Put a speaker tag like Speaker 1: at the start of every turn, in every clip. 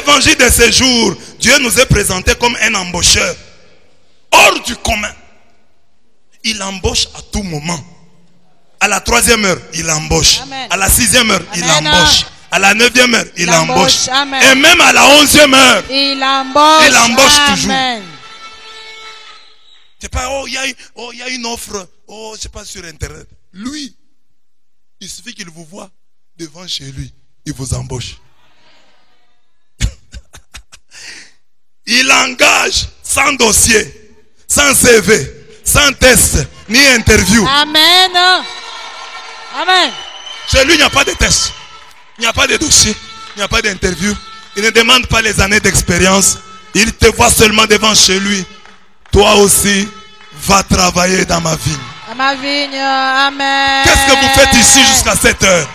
Speaker 1: l'évangile de ces jours, Dieu nous est présenté comme un embaucheur. Hors du commun. Il embauche à tout moment. À la 3e heure, il embauche.
Speaker 2: Amen.
Speaker 1: À la 6e heure, il
Speaker 2: Amen.
Speaker 1: embauche. À la 9e heure, il embauche.
Speaker 2: Amen.
Speaker 1: Et même à la 11e heure,
Speaker 2: Il embauche.
Speaker 1: il embauche toujours.
Speaker 2: Amen.
Speaker 1: C'est pas, il y a une offre, je sais pas, sur Internet. Lui, il suffit qu'il vous voit devant chez lui, il vous embauche. Il engage sans dossier, sans CV, sans test, ni interview.
Speaker 2: Amen. Amen.
Speaker 1: Chez lui, il n'y a pas de test, il n'y a pas de dossier, il n'y a pas d'interview. Il ne demande pas les années d'expérience. Il te voit seulement devant chez lui. Toi aussi, va travailler dans ma vigne.
Speaker 2: À ma vigne. Amen.
Speaker 1: Qu'est-ce que vous faites ici jusqu'à cette heure?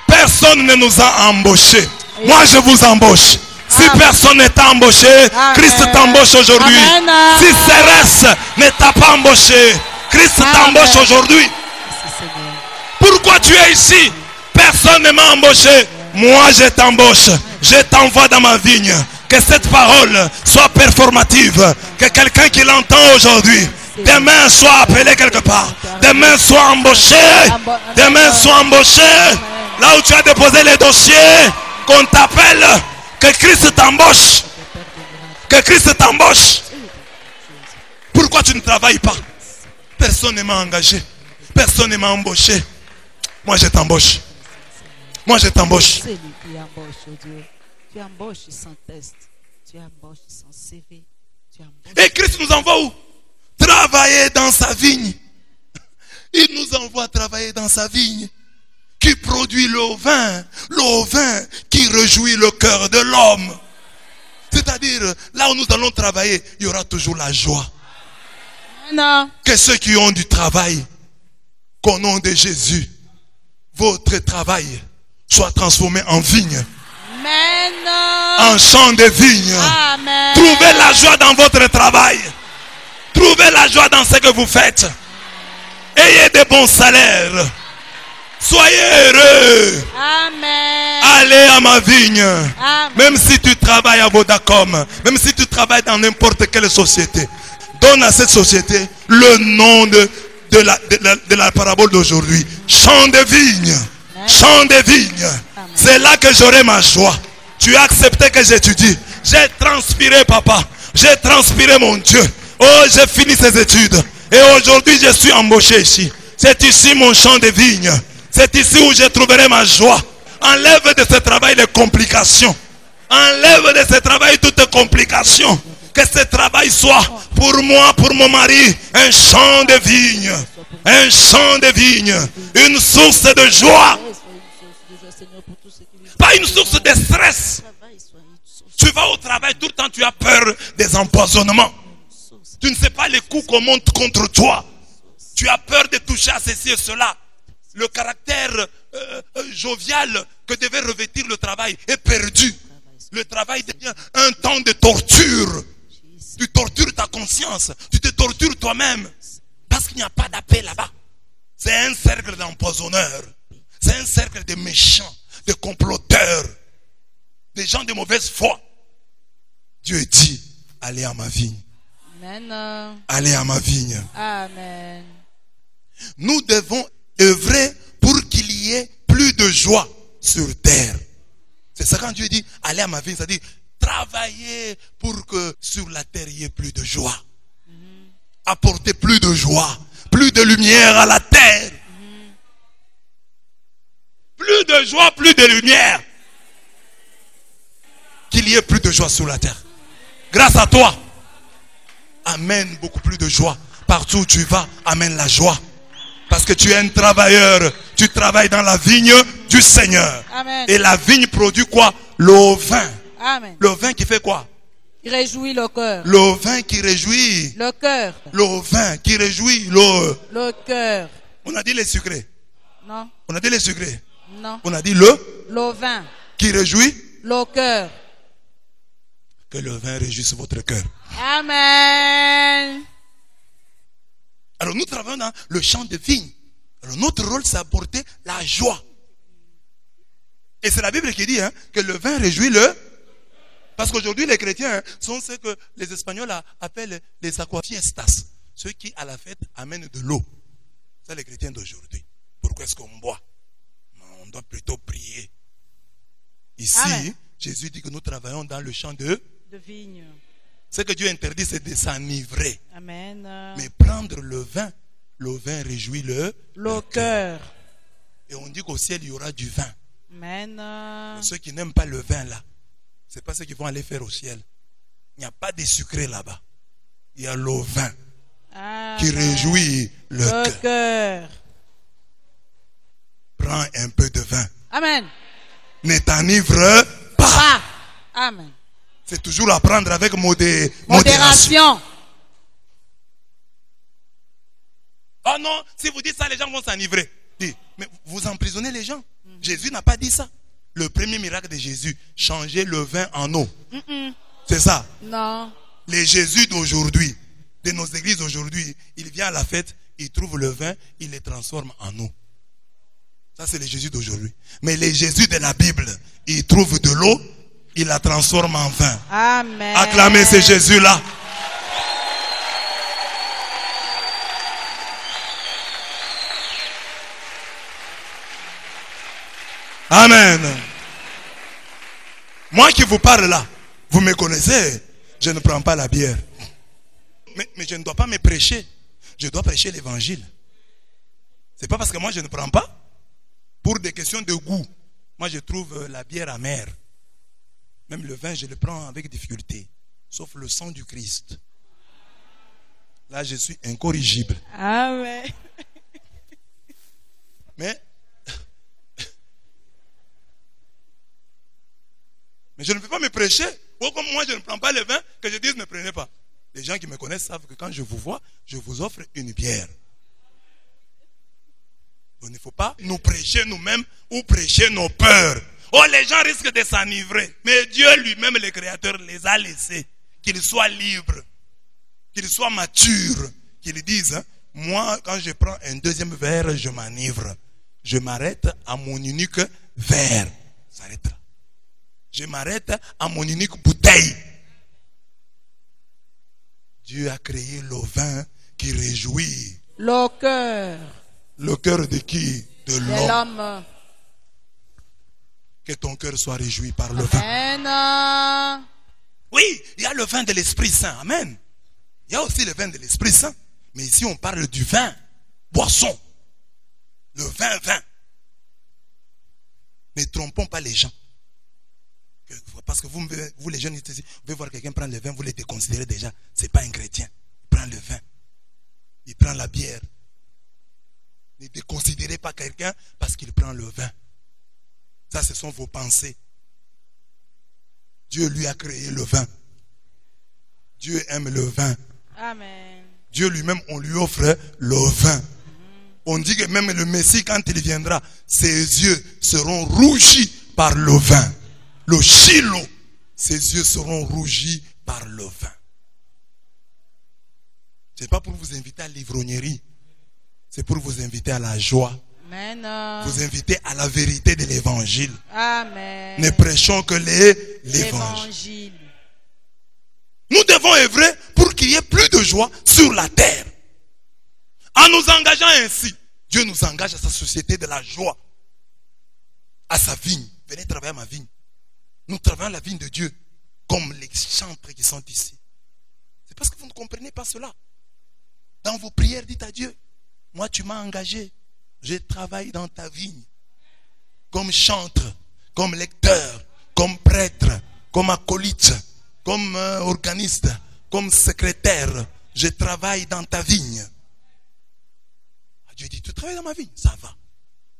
Speaker 1: Personne ne nous a embauchés. Moi, je vous embauche. Si personne n'est embauché,
Speaker 2: Amen.
Speaker 1: Christ t'embauche aujourd'hui.
Speaker 2: Amen.
Speaker 1: Si CRS ne t'a pas embauché, Christ t'embauche aujourd'hui.
Speaker 2: Merci, Seigneur.
Speaker 1: Pourquoi tu es ici? Personne ne m'a embauché. Moi, je t'embauche. Je t'envoie dans ma vigne. Que cette parole soit performative. Que quelqu'un qui l'entend aujourd'hui, demain soit appelé quelque part. Demain soit embauché. Demain soit embauché. Là où tu as déposé les dossiers, qu'on t'appelle. Que Christ t'embauche. Que Christ t'embauche. Pourquoi tu ne travailles pas? Personne ne m'a engagé. Personne ne m'a embauché. Moi, je t'embauche. Moi, je t'embauche.
Speaker 2: C'est lui qui embauche, oh Dieu. Tu embauches sans test. Tu embauches sans CV. Tu embauches.
Speaker 1: Et Christ nous envoie où? Travailler dans sa vigne. Il nous envoie travailler dans sa vigne. Qui produit le vin qui réjouit le cœur de l'homme. C'est-à-dire, là où nous allons travailler, il y aura toujours la joie.
Speaker 2: Non.
Speaker 1: Que ceux qui ont du travail, qu'au nom de Jésus, votre travail soit transformé en vigne.
Speaker 2: Amen.
Speaker 1: En champ de vigne.
Speaker 2: Amen.
Speaker 1: Trouvez la joie dans votre travail. Trouvez la joie dans ce que vous faites. Ayez de bons salaires. Soyez heureux.
Speaker 2: Amen.
Speaker 1: Allez à ma vigne.
Speaker 2: Amen.
Speaker 1: Même si tu travailles à Vodacom, même si tu travailles dans n'importe quelle société, donne à cette société le nom de la parabole d'aujourd'hui. Champ de vigne. Champ de vigne. C'est là que j'aurai ma joie. Tu as accepté que j'étudie. J'ai transpiré, papa. J'ai transpiré, mon Dieu. Oh, j'ai fini ces études. Et aujourd'hui, je suis embauché ici. C'est ici mon champ de vigne. C'est ici où je trouverai ma joie. Enlève de ce travail les complications. Enlève de ce travail toutes les complications. Que ce travail soit pour moi, pour mon mari, un champ de vigne. Un champ de vigne. Une source de joie. Pas une source de stress. Tu vas au travail, tout le temps tu as peur des empoisonnements. Tu ne sais pas les coups qu'on monte contre toi. Tu as peur de toucher à ceci et cela. Le caractère jovial que devait revêtir le travail est perdu. Le travail devient un temps de torture. Tu tortures ta conscience. Tu te tortures toi-même. Parce qu'il n'y a pas d'appel là-bas. C'est un cercle d'empoisonneurs. C'est un cercle de méchants, de comploteurs, des gens de mauvaise foi. Dieu dit, allez à ma vigne.
Speaker 2: Amen.
Speaker 1: Allez à ma vigne.
Speaker 2: Amen.
Speaker 1: Nous devons œuvrer pour qu'il y ait plus de joie sur terre. C'est ça quand Dieu dit, allez à ma vigne, c'est-à-dire, travaillez pour que sur la terre il y ait plus de joie. Apporter plus de joie, plus de lumière à la terre. Plus de joie, plus de lumière. Qu'il y ait plus de joie sur la terre. Grâce à toi, amène beaucoup plus de joie. Partout où tu vas, amène la joie. Parce que tu es un travailleur. Tu travailles dans la vigne du Seigneur.
Speaker 2: Amen.
Speaker 1: Et la vigne produit quoi? Le vin.
Speaker 2: Amen.
Speaker 1: Le vin qui fait quoi?
Speaker 2: Qui réjouit le cœur.
Speaker 1: Le vin qui réjouit.
Speaker 2: Le cœur.
Speaker 1: Le vin qui réjouit le...
Speaker 2: Le cœur.
Speaker 1: On a dit les sucrés.
Speaker 2: Non.
Speaker 1: On a dit les sucrés.
Speaker 2: Non.
Speaker 1: On a dit le...
Speaker 2: Le vin.
Speaker 1: Qui réjouit.
Speaker 2: Le cœur.
Speaker 1: Que le vin réjouisse votre cœur.
Speaker 2: Amen.
Speaker 1: Alors nous travaillons dans le champ de vigne. Alors notre rôle c'est apporter la joie. Et c'est la Bible qui dit que le vin réjouit Parce qu'aujourd'hui, les chrétiens sont ceux que les Espagnols appellent les aquafiestas. Ceux qui, à la fête, amènent de l'eau. C'est les chrétiens d'aujourd'hui. Pourquoi est-ce qu'on boit? On doit plutôt prier. Ici,
Speaker 2: Amen.
Speaker 1: Jésus dit que nous travaillons dans le champ de
Speaker 2: vigne.
Speaker 1: Ce que Dieu interdit, c'est de s'enivrer.
Speaker 2: Amen.
Speaker 1: Mais prendre le vin réjouit le
Speaker 2: cœur.
Speaker 1: Et on dit qu'au ciel, il y aura du vin.
Speaker 2: Amen.
Speaker 1: Ceux qui n'aiment pas le vin là, ce n'est pas ceux qui vont aller faire au ciel. Il n'y a pas de sucré là-bas. Il y a le vin qui réjouit le cœur. Prends un peu de vin.
Speaker 2: Amen.
Speaker 1: Ne t'enivre pas.
Speaker 2: Amen.
Speaker 1: C'est toujours à prendre avec
Speaker 2: modération.
Speaker 1: Oh non, si vous dites ça, les gens vont s'enivrer. Mais vous emprisonnez les gens. Jésus n'a pas dit ça. Le premier miracle de Jésus, changer le vin en eau. C'est ça.
Speaker 2: Non.
Speaker 1: Les Jésus d'aujourd'hui, de nos églises d'aujourd'hui, il vient à la fête, il trouve le vin, il les transforme en eau. Ça, c'est les Jésus d'aujourd'hui. Mais les Jésus de la Bible, il trouve de l'eau, il la transforme en vin.
Speaker 2: Amen.
Speaker 1: Acclamez ces Jésus-là. Amen. Moi qui vous parle là, vous me connaissez, je ne prends pas la bière. Mais je ne dois pas me prêcher. Je dois prêcher l'évangile. C'est pas parce que moi je ne prends pas. Pour des questions de goût. Moi je trouve la bière amère. Même le vin je le prends avec difficulté. Sauf le sang du Christ. Là je suis incorrigible.
Speaker 2: Amen.
Speaker 1: Mais je ne peux pas me prêcher. Ou comme moi je ne prends pas le vin, que je dise ne prenez pas. Les gens qui me connaissent savent que quand je vous vois, je vous offre une bière. Donc il ne faut pas nous prêcher nous-mêmes ou prêcher nos peurs. Oh, les gens risquent de s'enivrer. Mais Dieu lui-même, le Créateur, les a laissés. Qu'ils soient libres. Qu'ils soient matures. Qu'ils disent, moi, quand je prends un deuxième verre, je m'enivre. Je m'arrête à mon unique verre. Ça s'arrête là. Je m'arrête à mon unique bouteille. Dieu a créé le vin qui réjouit.
Speaker 2: Le cœur.
Speaker 1: Le cœur de qui? De
Speaker 2: l'homme.
Speaker 1: Que ton cœur soit réjoui par le vin.
Speaker 2: Amen.
Speaker 1: Oui, il y a le vin de l'Esprit Saint. Amen. Il y a aussi le vin de l'Esprit Saint. Mais ici, on parle du vin. Boisson. Le vin. Ne trompons pas les gens. Parce que vous les jeunes ici, vous pouvez voir quelqu'un prendre le vin, vous les déconsidérez déjà. Ce n'est pas un chrétien. Il prend le vin. Il prend la bière. Ne déconsidérez pas quelqu'un parce qu'il prend le vin. Ça, ce sont vos pensées. Dieu lui a créé le vin. Dieu aime le vin.
Speaker 2: Amen.
Speaker 1: Dieu lui-même, on lui offre le vin. On dit que même le Messie, quand il viendra, ses yeux seront rougis par le vin. Le chilo, ses yeux seront rougis par le vin. Ce n'est pas pour vous inviter à l'ivrognerie. C'est pour vous inviter à la joie.
Speaker 2: Amen.
Speaker 1: Vous inviter à la vérité de l'évangile.
Speaker 2: Amen.
Speaker 1: Ne prêchons que l'évangile. Nous devons œuvrer pour qu'il y ait plus de joie sur la terre. En nous engageant ainsi, Dieu nous engage à sa société de la joie. À sa vigne. Venez travailler à ma vigne. Nous travaillons la vigne de Dieu. Comme les chantres qui sont ici. C'est parce que vous ne comprenez pas cela. Dans vos prières, dites à Dieu, moi tu m'as engagé. Je travaille dans ta vigne. Comme chantre, comme lecteur, comme prêtre, comme acolyte, comme organiste, comme secrétaire. Je travaille dans ta vigne. Dieu dit, tu travailles dans ma vigne, ça va.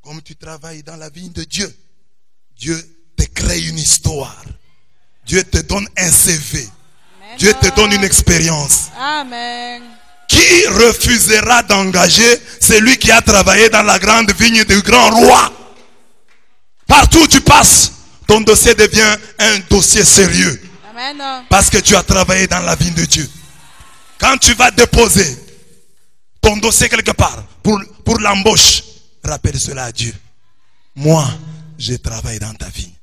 Speaker 1: Comme tu travailles dans la vigne de Dieu, Dieu te crée une histoire. Dieu te donne un CV. Amen. Dieu te donne une expérience.
Speaker 2: Amen.
Speaker 1: Qui refusera d'engager celui qui a travaillé dans la grande vigne du grand roi? Partout où tu passes, ton dossier devient un dossier sérieux.
Speaker 2: Amen.
Speaker 1: Parce que tu as travaillé dans la vigne de Dieu. Quand tu vas déposer ton dossier quelque part pour l'embauche, rappelle cela à Dieu. Moi, je travaille dans ta vigne.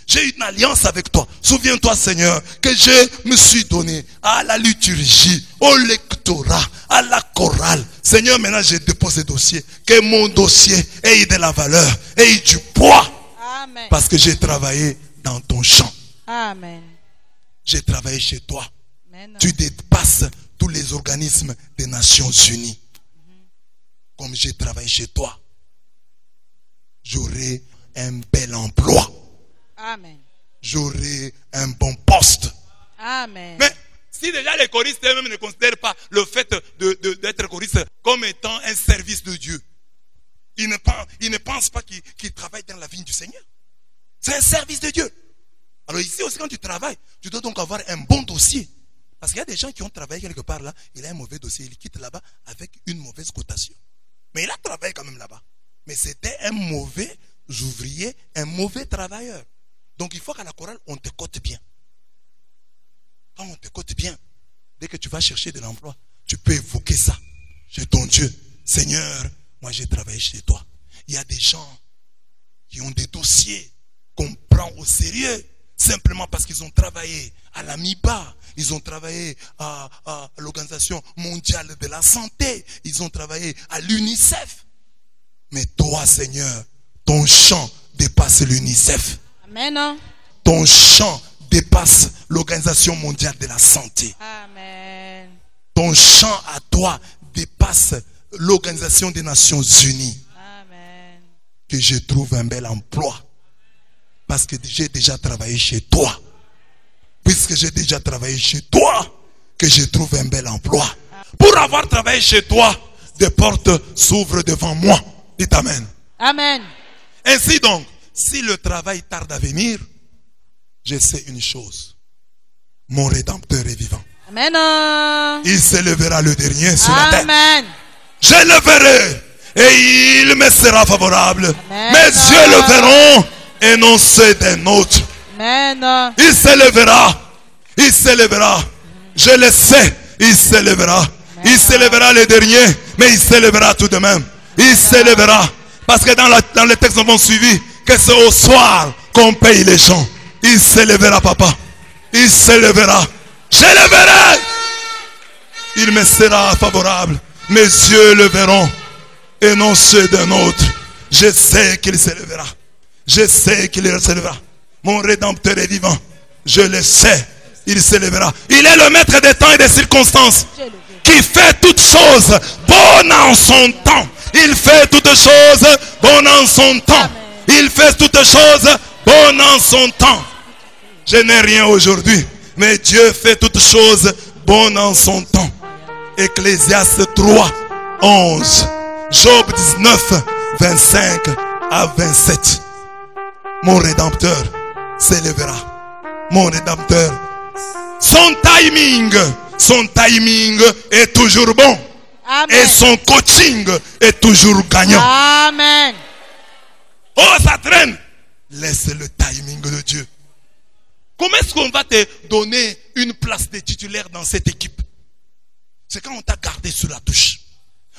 Speaker 1: J'ai une alliance avec toi. Souviens-toi, Seigneur, que je me suis donné à la liturgie, au lectorat, à la chorale. Seigneur, maintenant je dépose ce dossier. Que mon dossier ait de la valeur, ait du poids.
Speaker 2: Amen.
Speaker 1: Parce que j'ai travaillé dans ton champ.
Speaker 2: Amen.
Speaker 1: J'ai travaillé chez toi.
Speaker 2: Amen.
Speaker 1: Tu dépasses tous les organismes des Nations Unies. Comme j'ai travaillé chez toi, j'aurai un bel emploi.
Speaker 2: Amen.
Speaker 1: J'aurai un bon poste.
Speaker 2: Amen.
Speaker 1: Mais si déjà les choristes eux-mêmes ne considèrent pas le fait d'être choriste comme étant un service de Dieu, ils ne pensent pas qu'ils travaillent dans la vigne du Seigneur. C'est un service de Dieu. Alors ici aussi, quand tu travailles, tu dois donc avoir un bon dossier. Parce qu'il y a des gens qui ont travaillé quelque part là, il a un mauvais dossier, il quitte là-bas avec une mauvaise cotation. Mais il a travaillé quand même là-bas. Mais c'était un mauvais ouvrier, un mauvais travailleur. Donc il faut qu'à la chorale, on te cote bien. Quand on te cote bien, dès que tu vas chercher de l'emploi, tu peux évoquer ça chez ton Dieu. Seigneur, moi j'ai travaillé chez toi. Il y a des gens qui ont des dossiers qu'on prend au sérieux simplement parce qu'ils ont travaillé à l'AMIBA, ils ont travaillé à l'Organisation mondiale de la santé, ils ont travaillé à l'UNICEF. Mais toi, Seigneur, ton champ dépasse l'UNICEF.
Speaker 2: Amen.
Speaker 1: Ton champ dépasse l'Organisation mondiale de la santé.
Speaker 2: Amen.
Speaker 1: Ton champ à toi dépasse l'Organisation des Nations Unies.
Speaker 2: Amen.
Speaker 1: Que je trouve un bel emploi. Parce que j'ai déjà travaillé chez toi. Puisque j'ai déjà travaillé chez toi, que je trouve un bel emploi. Pour avoir travaillé chez toi, des portes s'ouvrent devant moi. Dites Amen.
Speaker 2: Amen.
Speaker 1: Ainsi donc, si le travail tarde à venir, je sais une chose. Mon Rédempteur est vivant.
Speaker 2: Amen.
Speaker 1: Il se lèvera le dernier sur la terre.
Speaker 2: Amen.
Speaker 1: Je le verrai et il me sera favorable.
Speaker 2: Amen.
Speaker 1: Mes yeux le verront et non ceux d'un autre.
Speaker 2: Amen.
Speaker 1: Il se lèvera. Il se lèvera. Je le sais. Il se lèvera. Il se lèvera le dernier, mais il se lèvera tout de même. Il se lèvera. Parce que dans les textes nous avons suivi que c'est au soir qu'on paye les gens. Il se lèvera, papa. Il se lèvera. Je le verrai. Il me sera favorable. Mes yeux le verront et non ceux d'un autre. Je sais qu'il se lèvera. Je sais qu'il se lèvera. Mon Rédempteur est vivant. Je le sais. Il se lèvera. Il est le maître des temps et des circonstances. Qui fait toutes choses bonnes en son temps. Il fait toutes choses bonnes en son temps. Il fait toutes choses bonnes en son temps. Je n'ai rien aujourd'hui. Mais Dieu fait toutes choses bonnes en son temps. Ecclésiaste 3, 11. Job 19, 25 à 27. Mon Rédempteur s'élèvera. Mon Rédempteur. Son timing est toujours bon.
Speaker 2: Amen.
Speaker 1: Et son coaching est toujours gagnant.
Speaker 2: Amen.
Speaker 1: Oh, ça traîne. Laisse le timing de Dieu. Comment est-ce qu'on va te donner une place de titulaire dans cette équipe? C'est quand on t'a gardé sur la touche.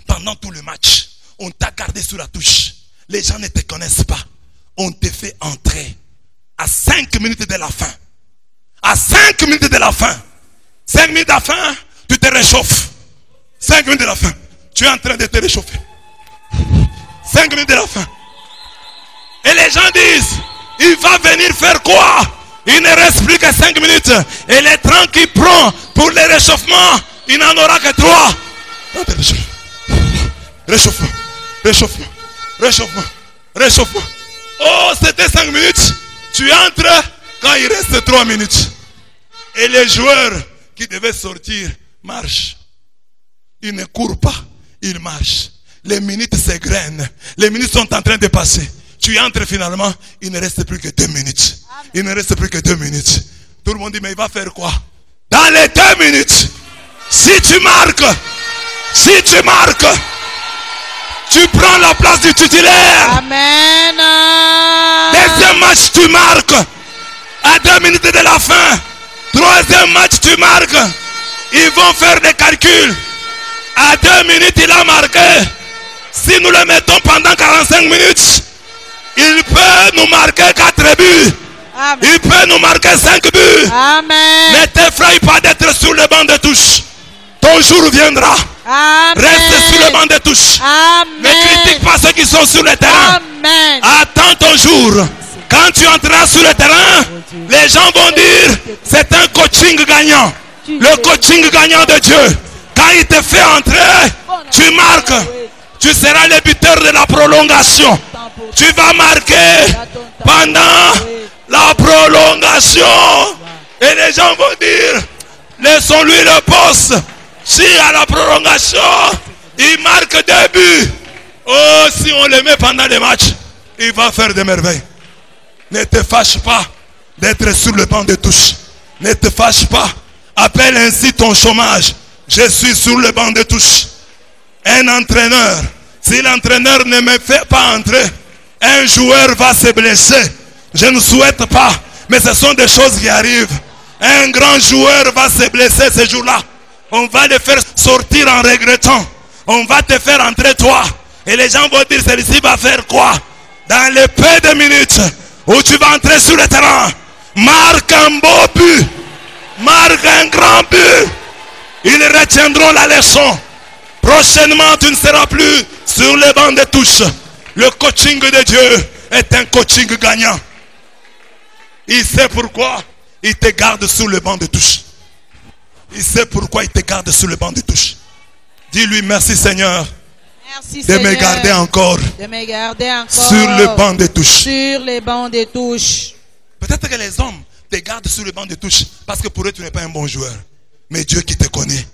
Speaker 1: Pendant tout le match, on t'a gardé sur la touche. Les gens ne te connaissent pas. On te fait entrer à 5 minutes de la fin. À 5 minutes de la fin. 5 minutes de la fin, tu te réchauffes. 5 minutes de la fin, tu es en train de te réchauffer. 5 minutes de la fin. Et les gens disent, il va venir faire quoi? Il ne reste plus que 5 minutes. Et les 30 qu'il prend pour le réchauffement, il n'en aura que 3. Réchauffement, réchauffement, réchauffement, réchauffement. Oh, c'était 5 minutes. Tu entres quand il reste 3 minutes. Et les joueurs qui devaient sortir marchent. Ils ne courent pas, ils marchent. Les minutes s'égrènent. Les minutes sont en train de passer. Tu entres finalement, il ne reste plus que 2 minutes. Il ne reste plus que 2 minutes. Tout le monde dit, mais il va faire quoi? Dans les 2 minutes, si tu marques, tu prends la place du titulaire.
Speaker 2: Amen.
Speaker 1: Deuxième match, tu marques. À 2 minutes de la fin. Troisième match, tu marques. Ils vont faire des calculs. À 2 minutes, il a marqué. Si nous le mettons pendant 45 minutes, il peut nous marquer 4 buts.
Speaker 2: Amen.
Speaker 1: Il peut nous marquer 5 buts.
Speaker 2: Amen.
Speaker 1: Ne t'effraie pas d'être sur le banc de touche. Ton jour viendra.
Speaker 2: Amen.
Speaker 1: Reste sur le banc de touche.
Speaker 2: Amen.
Speaker 1: Ne critique pas ceux qui sont sur le terrain.
Speaker 2: Amen.
Speaker 1: Attends ton jour. Quand tu entreras sur le terrain, les gens vont dire c'est un coaching gagnant. Le coaching gagnant de Dieu. Quand il te fait entrer, tu marques. Tu seras le buteur de la prolongation. Tu vas marquer pendant la prolongation. Et les gens vont dire laissons-lui le poste. Si à la prolongation, il marque 2 buts. Oh, si on le met pendant les matchs, il va faire des merveilles. Ne te fâche pas d'être sur le banc de touche. Ne te fâche pas. Appelle ainsi ton chômage. Je suis sur le banc de touche. Un entraîneur, si l'entraîneur ne me fait pas entrer, un joueur va se blesser. Je ne souhaite pas, mais ce sont des choses qui arrivent. Un grand joueur va se blesser ce jour-là. On va le faire sortir en regrettant. On va te faire entrer toi. Et les gens vont dire, celui-ci va faire quoi? Dans les peu de minutes où tu vas entrer sur le terrain, marque un beau but. Marque un grand but. Ils retiendront la leçon. Prochainement, tu ne seras plus sur le banc de touche. Le coaching de Dieu est un coaching gagnant. Il sait pourquoi il te garde sur le banc de touche. Il sait pourquoi il te garde sur le banc de touche. Dis-lui merci Seigneur.
Speaker 2: Merci,
Speaker 1: de
Speaker 2: Seigneur,
Speaker 1: me garder encore,
Speaker 2: de me garder encore
Speaker 1: sur le banc de touche.
Speaker 2: Sur les bancs de touche.
Speaker 1: Peut-être que les hommes te gardent sur le banc de touche parce que pour eux tu n'es pas un bon joueur. Mais Dieu qui te connaît,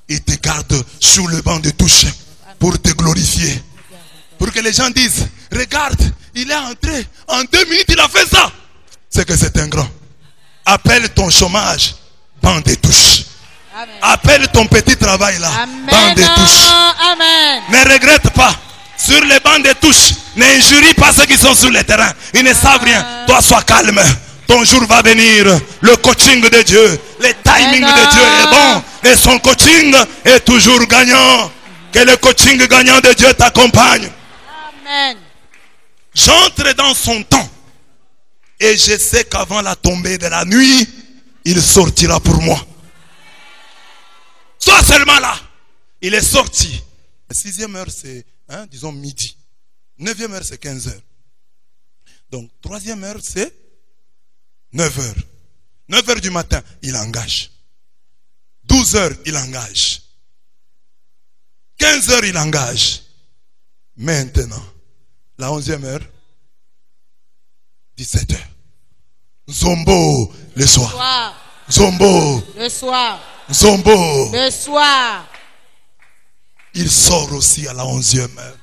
Speaker 1: il te garde sur le banc de touche pour te glorifier. Pour que les gens disent, regarde, il est entré, en 2 minutes il a fait ça. C'est que c'est un grand. Appelle ton chômage banc de touche.
Speaker 2: Amen.
Speaker 1: Appelle ton petit travail là,
Speaker 2: Amen.
Speaker 1: banc de touche.
Speaker 2: Amen.
Speaker 1: Ne regrette pas. Sur les bancs de touche, n'injurie pas ceux qui sont sur le terrain. Ils ne savent rien. Toi, sois calme. Ton jour va venir. Le coaching de Dieu, le timing de Dieu est bon. Et son coaching est toujours gagnant. Que le coaching gagnant de Dieu t'accompagne.
Speaker 2: Amen.
Speaker 1: J'entre dans son temps. Et je sais qu'avant la tombée de la nuit, il sortira pour moi. Sois seulement là. Il est sorti. La 6e heure, c'est, disons, midi. 9e heure, c'est 15 heures. Donc, 3e heure, c'est 9 heures. 9 heures du matin, il engage. 12 heures, il engage. 15 heures, il engage. Maintenant, la 11e heure, 17 heures. Zombo, le soir. Zombo.
Speaker 2: Le soir.
Speaker 1: Zombo.
Speaker 2: Le soir.
Speaker 1: Il sort aussi à la 11e heure.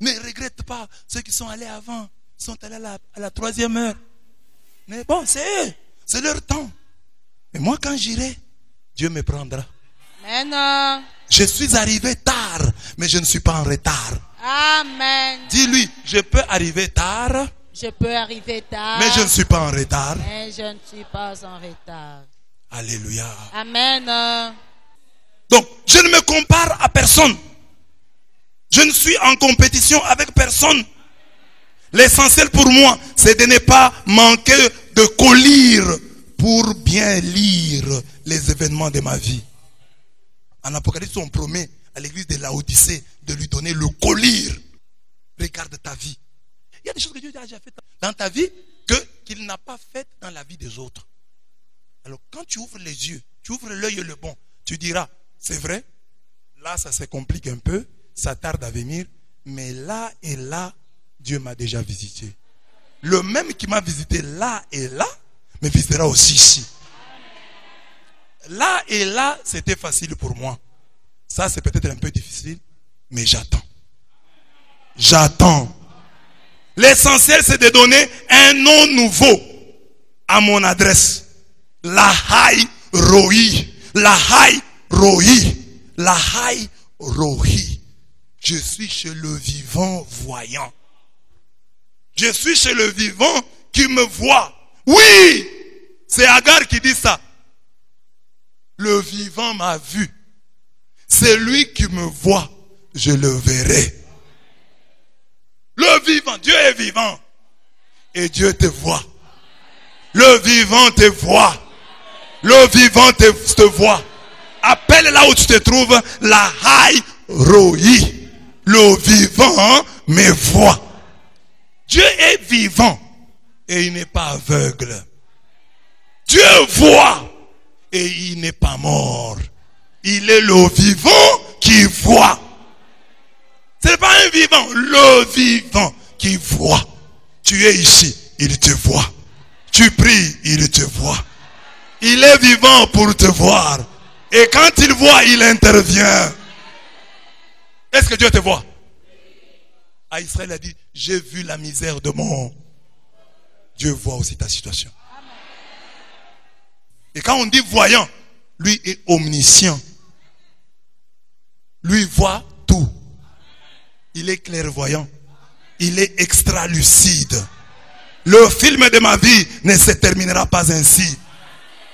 Speaker 1: Ne regrette pas ceux qui sont allés avant. Ils sont allés à la 3e heure. Mais bon, c'est eux. C'est leur temps. Mais moi, quand j'irai, Dieu me prendra.
Speaker 2: Amen.
Speaker 1: Je suis arrivé tard, mais je ne suis pas en retard.
Speaker 2: Amen.
Speaker 1: Dis-lui, je peux arriver tard.
Speaker 2: Je peux arriver tard.
Speaker 1: Mais je ne suis pas en retard.
Speaker 2: Mais je ne suis pas en retard.
Speaker 1: Alléluia.
Speaker 2: Amen.
Speaker 1: Donc, je ne me compare à personne. Je ne suis en compétition avec personne. L'essentiel pour moi, c'est de ne pas manquer de collyre pour bien lire les événements de ma vie. En Apocalypse, on promet à l'église de Laodicée de lui donner le collyre. Regarde ta vie. Il y a des choses que Dieu a déjà faites dans ta vie qu'il n'a pas faites dans la vie des autres. Alors, quand tu ouvres les yeux, tu ouvres l'œil et le bon, tu diras, c'est vrai, là, ça se complique un peu, ça tarde à venir, mais là et là, Dieu m'a déjà visité. Le même qui m'a visité là et là, me visitera aussi ici. Là et là, c'était facile pour moi. Ça, c'est peut-être un peu difficile, mais j'attends. J'attends. L'essentiel, c'est de donner un nom nouveau à mon adresse. Lahai Roi. Lahai Roi. Lahai Roi. Je suis chez le vivant voyant. Je suis chez le vivant qui me voit. Oui, c'est Agar qui dit ça. Le vivant m'a vu. C'est lui qui me voit. Je le verrai. Le vivant, Dieu est vivant. Et Dieu te voit. Le vivant te voit. Le vivant te voit. Appelle là où tu te trouves la Haï Roi. Le vivant me voit. Dieu est vivant et il n'est pas aveugle. Dieu voit et il n'est pas mort. Il est le vivant qui voit. Ce n'est pas un vivant, le vivant qui voit. Tu es ici, il te voit. Tu pries, il te voit. Il est vivant pour te voir. Et quand il voit, il intervient. Est-ce que Dieu te voit? À Israël, il a dit, j'ai vu la misère de mon... Dieu voit aussi ta situation. Et quand on dit voyant, lui est omniscient. Lui voit tout. Il est clairvoyant. Il est extra lucide. Le film de ma vie ne se terminera pas ainsi.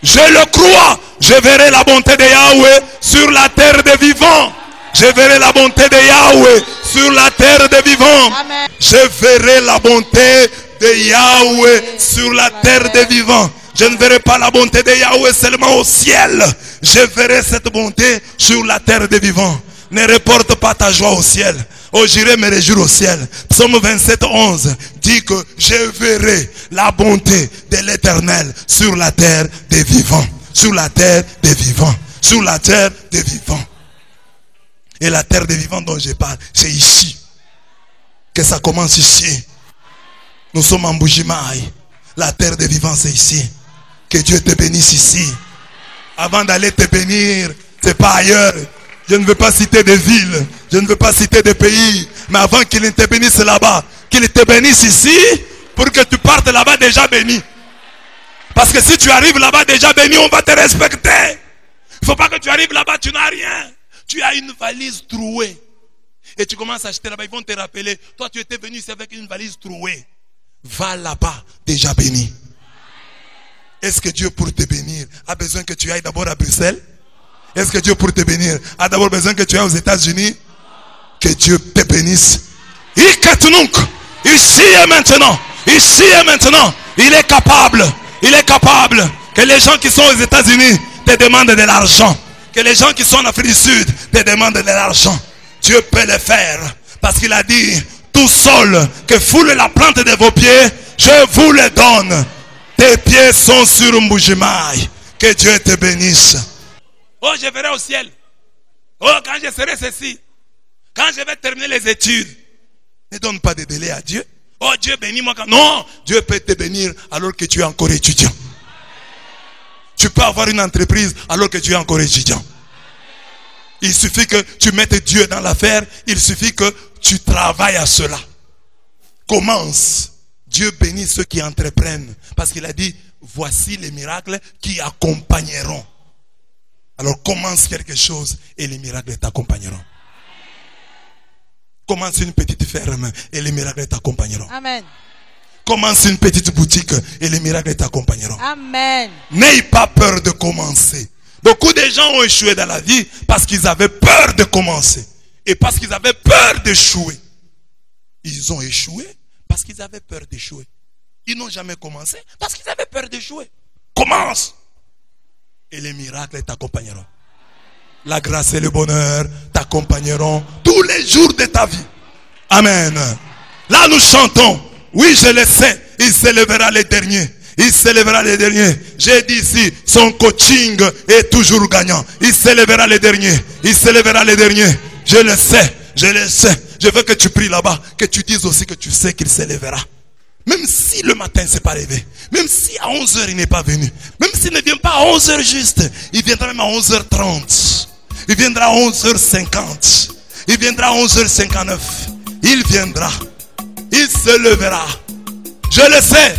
Speaker 1: Je le crois. Je verrai la bonté de Yahweh sur la terre des vivants. Je verrai la bonté de Yahweh sur la terre des vivants.
Speaker 2: Amen.
Speaker 1: Je verrai la bonté de Yahweh sur la terre des vivants. Je ne verrai pas la bonté de Yahweh seulement au ciel. Je verrai cette bonté sur la terre des vivants. Ne reporte pas ta joie au ciel. Oh, j'irai me réjouir au ciel. Psaume 27, 11 dit que je verrai la bonté de l'Éternel sur la terre des vivants. Sur la terre des vivants. Sur la terre des vivants. Et la terre des vivants dont je parle, c'est ici. Que ça commence ici. Nous sommes en Bujimaï. La terre des vivants, c'est ici. Que Dieu te bénisse ici. Avant d'aller te bénir, c'est pas ailleurs. Je ne veux pas citer des villes. Je ne veux pas citer des pays. Mais avant qu'il ne te bénisse là-bas, qu'il te bénisse ici, pour que tu partes là-bas déjà béni. Parce que si tu arrives là-bas déjà béni, on va te respecter. Il ne faut pas que tu arrives là-bas, tu n'as rien. Tu as une valise trouée. Et tu commences à acheter là-bas, ils vont te rappeler. Toi, tu étais venu ici avec une valise trouée. Va là-bas, déjà béni. Est-ce que Dieu, pour te bénir, a besoin que tu ailles d'abord à Bruxelles? Est-ce que Dieu, pour te bénir, a d'abord besoin que tu ailles aux États-Unis? Que Dieu te bénisse. Ici et maintenant. Ici et maintenant. Il est capable. Il est capable. Que les gens qui sont aux États-Unis te demandent de l'argent. Que les gens qui sont en Afrique du Sud te demandent de l'argent. Dieu peut le faire. Parce qu'il a dit, tout seul, que foule la plante de vos pieds, je vous le donne. Tes pieds sont sur Mbujimaï. Que Dieu te bénisse. Oh, je verrai au ciel. Oh, quand je serai ceci. Quand je vais terminer les études. Ne donne pas de délai à Dieu. Oh, Dieu bénis-moi. Non, Dieu peut te bénir alors que tu es encore étudiant. Tu peux avoir une entreprise alors que tu es encore étudiant. Il suffit que tu mettes Dieu dans l'affaire. Il suffit que tu travailles à cela. Commence. Dieu bénit ceux qui entreprennent. Parce qu'il a dit, voici les miracles qui accompagneront. Alors commence quelque chose et les miracles t'accompagneront. Commence une petite ferme et les miracles t'accompagneront.
Speaker 2: Amen.
Speaker 1: Commence une petite boutique et les miracles t'accompagneront.
Speaker 2: Amen.
Speaker 1: N'aie pas peur de commencer. Beaucoup de gens ont échoué dans la vie parce qu'ils avaient peur de commencer. Et parce qu'ils avaient peur d'échouer. Ils ont échoué parce qu'ils avaient peur d'échouer. Ils n'ont jamais commencé parce qu'ils avaient peur d'échouer. Commence. Et les miracles t'accompagneront. La grâce et le bonheur t'accompagneront tous les jours de ta vie. Amen. Là nous chantons. Oui, je le sais. Il s'élèvera les derniers. Il s'élèvera les derniers. J'ai dit ici, son coaching est toujours gagnant. Il s'élèvera les derniers. Il s'élèvera les derniers. Je le sais. Je le sais. Je veux que tu pries là-bas. Que tu dises aussi que tu sais qu'il s'élèvera. Même si le matin ne s'est pas levé. Même si à 11h il n'est pas venu. Même s'il ne vient pas à 11h juste. Il viendra même à 11h30. Il viendra à 11h50. Il viendra à 11h59. Il viendra. Il se lèvera. Je le sais.